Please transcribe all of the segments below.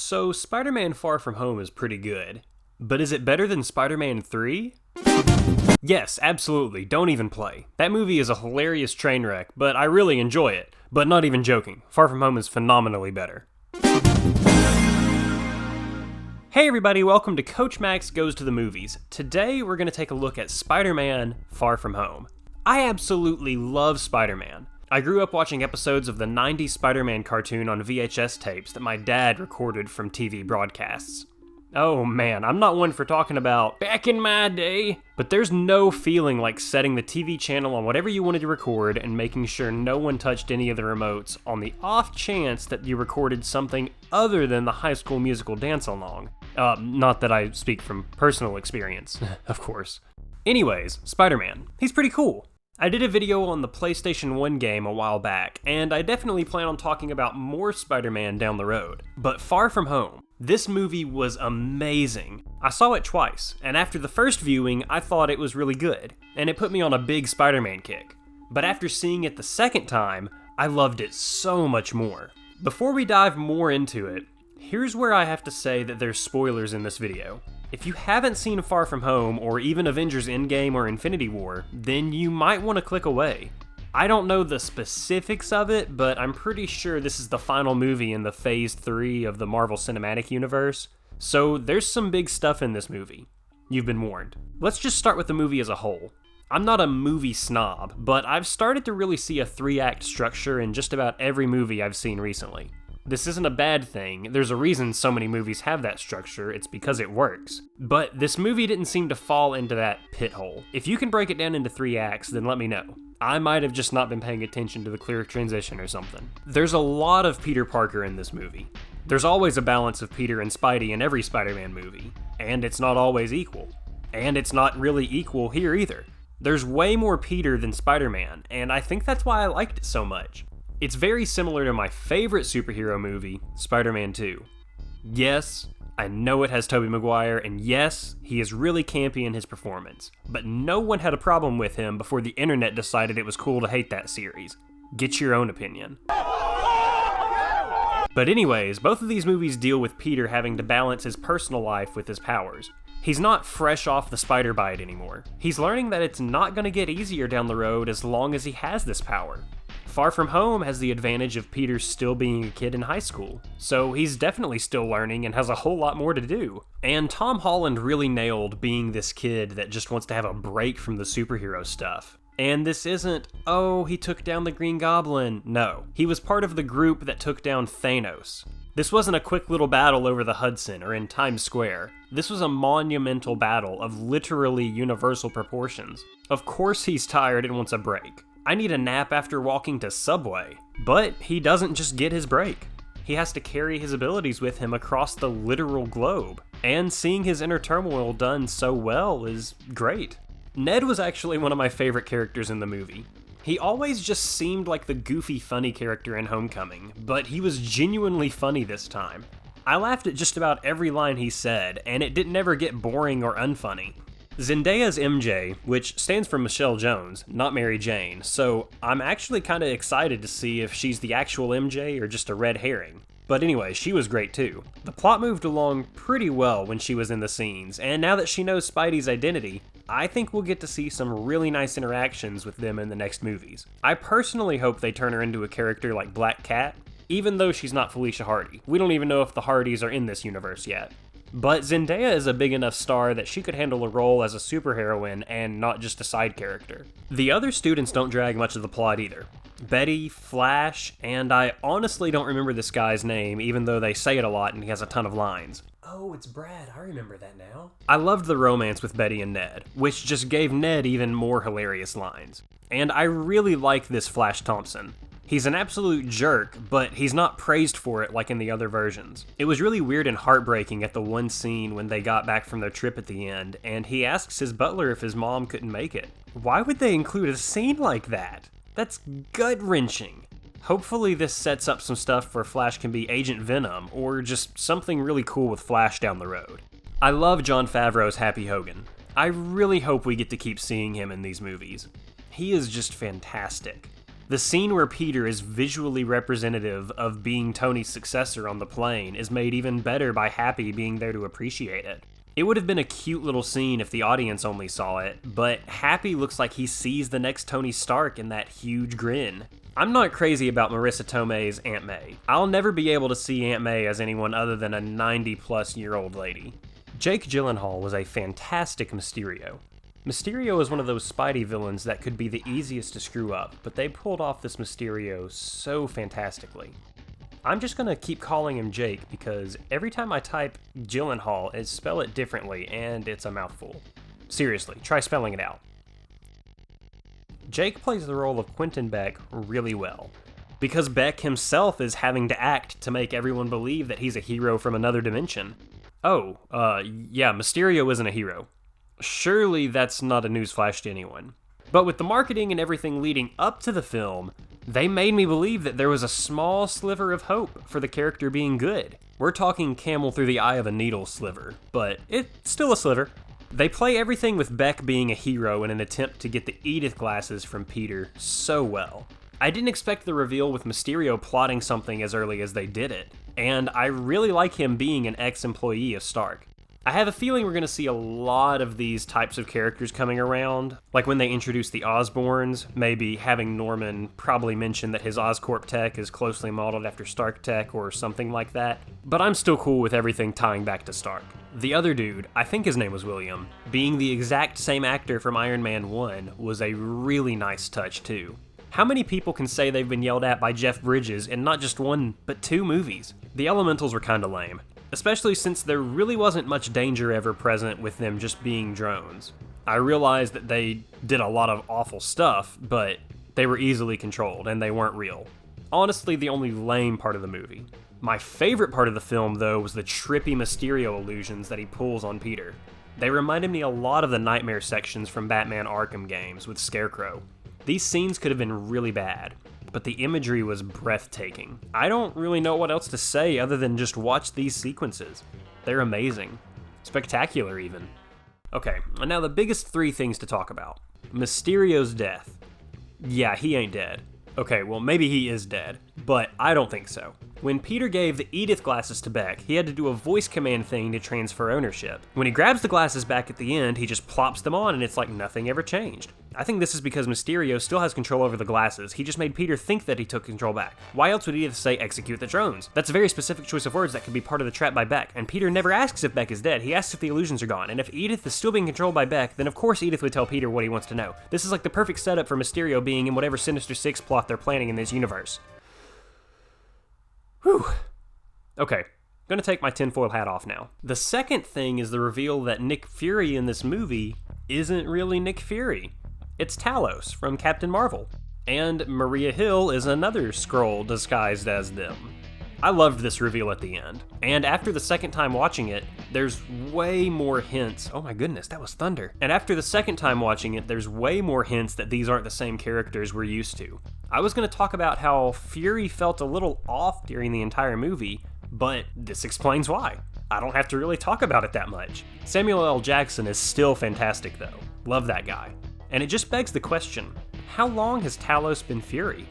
So, Spider-Man Far From Home is pretty good. But is it better than Spider-Man 3? Yes, absolutely, don't even play. That movie is a hilarious train wreck, but I really enjoy it. But not even joking, Far From Home is phenomenally better. Hey everybody, welcome to Coach Max Goes to the Movies. Today we're going to take a look at Spider-Man Far From Home. I absolutely love Spider-Man. I grew up watching episodes of the 90s Spider-Man cartoon on VHS tapes that my dad recorded from TV broadcasts. Oh man, I'm not one for talking about back in my day, but there's no feeling like setting the TV channel on whatever you wanted to record and making sure no one touched any of the remotes on the off chance that you recorded something other than the High School Musical dance-along. Not that I speak from personal experience, of course. Anyways, Spider-Man. He's pretty cool. I did a video on the PlayStation 1 game a while back, and I definitely plan on talking about more Spider-Man down the road. But Far From Home, this movie was amazing. I saw it twice, and after the first viewing, I thought it was really good, and it put me on a big Spider-Man kick. But after seeing it the second time, I loved it so much more. Before we dive more into it, here's where I have to say that there's spoilers in this video. If you haven't seen Far From Home, or even Avengers Endgame or Infinity War, then you might want to click away. I don't know the specifics of it, but I'm pretty sure this is the final movie in the Phase 3 of the Marvel Cinematic Universe, so there's some big stuff in this movie. You've been warned. Let's just start with the movie as a whole. I'm not a movie snob, but I've started to really see a 3-act structure in just about every movie I've seen recently. This isn't a bad thing, there's a reason so many movies have that structure, it's because it works. But this movie didn't seem to fall into that pit hole. If you can break it down into 3 acts, then let me know. I might have just not been paying attention to the clear transition or something. There's a lot of Peter Parker in this movie. There's always a balance of Peter and Spidey in every Spider-Man movie, and it's not always equal. And it's not really equal here either. There's way more Peter than Spider-Man, and I think that's why I liked it so much. It's very similar to my favorite superhero movie, Spider-Man 2. Yes, I know it has Tobey Maguire, and yes, he is really campy in his performance, but no one had a problem with him before the internet decided it was cool to hate that series. Get your own opinion. But anyways, both of these movies deal with Peter having to balance his personal life with his powers. He's not fresh off the spider bite anymore. He's learning that it's not going to get easier down the road as long as he has this power. Far From Home has the advantage of Peter still being a kid in high school, so he's definitely still learning and has a whole lot more to do. And Tom Holland really nailed being this kid that just wants to have a break from the superhero stuff. And this isn't, oh, he took down the Green Goblin. No, he was part of the group that took down Thanos. This wasn't a quick little battle over the Hudson or in Times Square. This was a monumental battle of literally universal proportions. Of course he's tired and wants a break. I need a nap after walking to Subway. But he doesn't just get his break. He has to carry his abilities with him across the literal globe. And seeing his inner turmoil done so well is great. Ned was actually one of my favorite characters in the movie. He always just seemed like the goofy, funny character in Homecoming, but he was genuinely funny this time. I laughed at just about every line he said, and it didn't ever get boring or unfunny. Zendaya's MJ, which stands for Michelle Jones, not Mary Jane, so I'm actually kinda excited to see if she's the actual MJ or just a red herring. But anyway, she was great too. The plot moved along pretty well when she was in the scenes, and now that she knows Spidey's identity, I think we'll get to see some really nice interactions with them in the next movies. I personally hope they turn her into a character like Black Cat, even though she's not Felicia Hardy. We don't even know if the Hardys are in this universe yet. But Zendaya is a big enough star that she could handle a role as a superheroine and not just a side character. The other students don't drag much of the plot either. Betty, Flash, and I honestly don't remember this guy's name, even though they say it a lot and he has a ton of lines. Oh, it's Brad, I remember that now. I loved the romance with Betty and Ned, which just gave Ned even more hilarious lines. And I really like this Flash Thompson. He's an absolute jerk, but he's not praised for it like in the other versions. It was really weird and heartbreaking at the one scene when they got back from their trip at the end, and he asks his butler if his mom couldn't make it. Why would they include a scene like that? That's gut-wrenching. Hopefully this sets up some stuff where Flash can be Agent Venom, or just something really cool with Flash down the road. I love Jon Favreau's Happy Hogan. I really hope we get to keep seeing him in these movies. He is just fantastic. The scene where Peter is visually representative of being Tony's successor on the plane is made even better by Happy being there to appreciate it. It would have been a cute little scene if the audience only saw it, but Happy looks like he sees the next Tony Stark in that huge grin. I'm not crazy about Marissa Tomei's Aunt May. I'll never be able to see Aunt May as anyone other than a 90-plus-year-old lady. Jake Gyllenhaal was a fantastic Mysterio. Mysterio is one of those Spidey villains that could be the easiest to screw up, but they pulled off this Mysterio so fantastically. I'm just gonna keep calling him Jake because every time I type Gyllenhaal, it spell it differently and it's a mouthful. Seriously, try spelling it out. Jake plays the role of Quentin Beck really well, because Beck himself is having to act to make everyone believe that he's a hero from another dimension. Yeah, Mysterio isn't a hero. Surely that's not a newsflash to anyone. But with the marketing and everything leading up to the film, they made me believe that there was a small sliver of hope for the character being good. We're talking camel through the eye of a needle sliver, but it's still a sliver. They play everything with Beck being a hero in an attempt to get the Edith glasses from Peter so well. I didn't expect the reveal with Mysterio plotting something as early as they did it, and I really like him being an ex-employee of Stark. I have a feeling we're going to see a lot of these types of characters coming around, like when they introduce the Osborns, maybe having Norman probably mention that his Oscorp tech is closely modeled after Stark tech or something like that, but I'm still cool with everything tying back to Stark. The other dude, I think his name was William, being the exact same actor from Iron Man 1 was a really nice touch too. How many people can say they've been yelled at by Jeff Bridges in not just one, but 2 movies? The Elementals were kinda lame. Especially since there really wasn't much danger ever present with them just being drones. I realized that they did a lot of awful stuff, but they were easily controlled and they weren't real. Honestly, the only lame part of the movie. My favorite part of the film, though, was the trippy Mysterio illusions that he pulls on Peter. They reminded me a lot of the nightmare sections from Batman Arkham games with Scarecrow. These scenes could have been really bad, but the imagery was breathtaking. I don't really know what else to say other than just watch these sequences. They're amazing. Spectacular, even. Okay, and now the biggest 3 things to talk about. Mysterio's death. Yeah, he ain't dead. Okay, well, maybe he is dead, but I don't think so. When Peter gave the Edith glasses to Beck, he had to do a voice command thing to transfer ownership. When he grabs the glasses back at the end, he just plops them on and it's like nothing ever changed. I think this is because Mysterio still has control over the glasses. He just made Peter think that he took control back. Why else would Edith say execute the drones? That's a very specific choice of words that could be part of the trap by Beck, and Peter never asks if Beck is dead. He asks if the illusions are gone, and if Edith is still being controlled by Beck, then of course Edith would tell Peter what he wants to know. This is like the perfect setup for Mysterio being in whatever Sinister Six plot they're planning in this universe. Whew. Okay, gonna take my tinfoil hat off now. The second thing is the reveal that Nick Fury in this movie isn't really Nick Fury. It's Talos from Captain Marvel. And Maria Hill is another Skrull disguised as them. I loved this reveal at the end. And after the second time watching it, there's way more hints. Oh my goodness, that was thunder. And after the second time watching it, there's way more hints that these aren't the same characters we're used to. I was going to talk about how Fury felt a little off during the entire movie, but this explains why. I don't have to really talk about it that much. Samuel L. Jackson is still fantastic though. Love that guy. And it just begs the question, how long has Talos been Fury?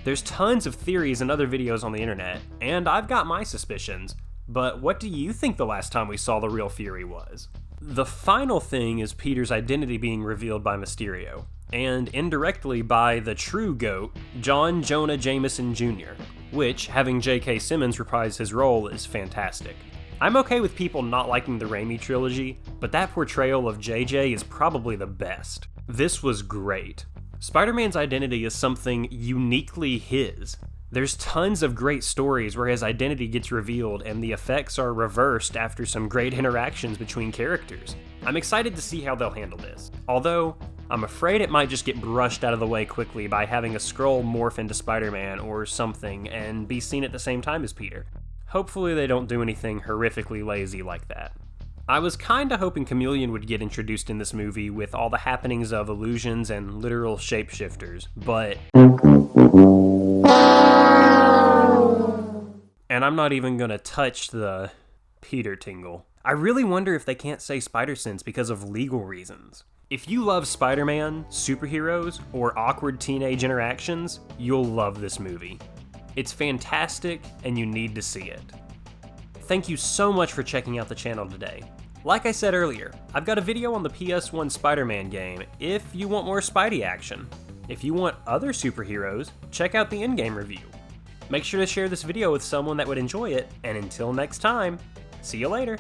There's tons of theories and other videos on the internet, and I've got my suspicions, but what do you think the last time we saw the real Fury was? The final thing is Peter's identity being revealed by Mysterio, and indirectly by the true GOAT, John Jonah Jameson Jr., which, having J.K. Simmons reprise his role, is fantastic. I'm okay with people not liking the Raimi trilogy, but that portrayal of JJ is probably the best. This was great. Spider-Man's identity is something uniquely his. There's tons of great stories where his identity gets revealed and the effects are reversed after some great interactions between characters. I'm excited to see how they'll handle this, although I'm afraid it might just get brushed out of the way quickly by having a Skrull morph into Spider-Man or something and be seen at the same time as Peter. Hopefully they don't do anything horrifically lazy like that. I was kinda hoping Chameleon would get introduced in this movie with all the happenings of illusions and literal shapeshifters, but... And I'm not even gonna touch the Peter tingle. I really wonder if they can't say Spider-Sense because of legal reasons. If you love Spider-Man, superheroes, or awkward teenage interactions, you'll love this movie. It's fantastic, and you need to see it. Thank you so much for checking out the channel today. Like I said earlier, I've got a video on the PS1 Spider-Man game if you want more Spidey action. If you want other superheroes, check out the in-game review. Make sure to share this video with someone that would enjoy it, and until next time, see you later.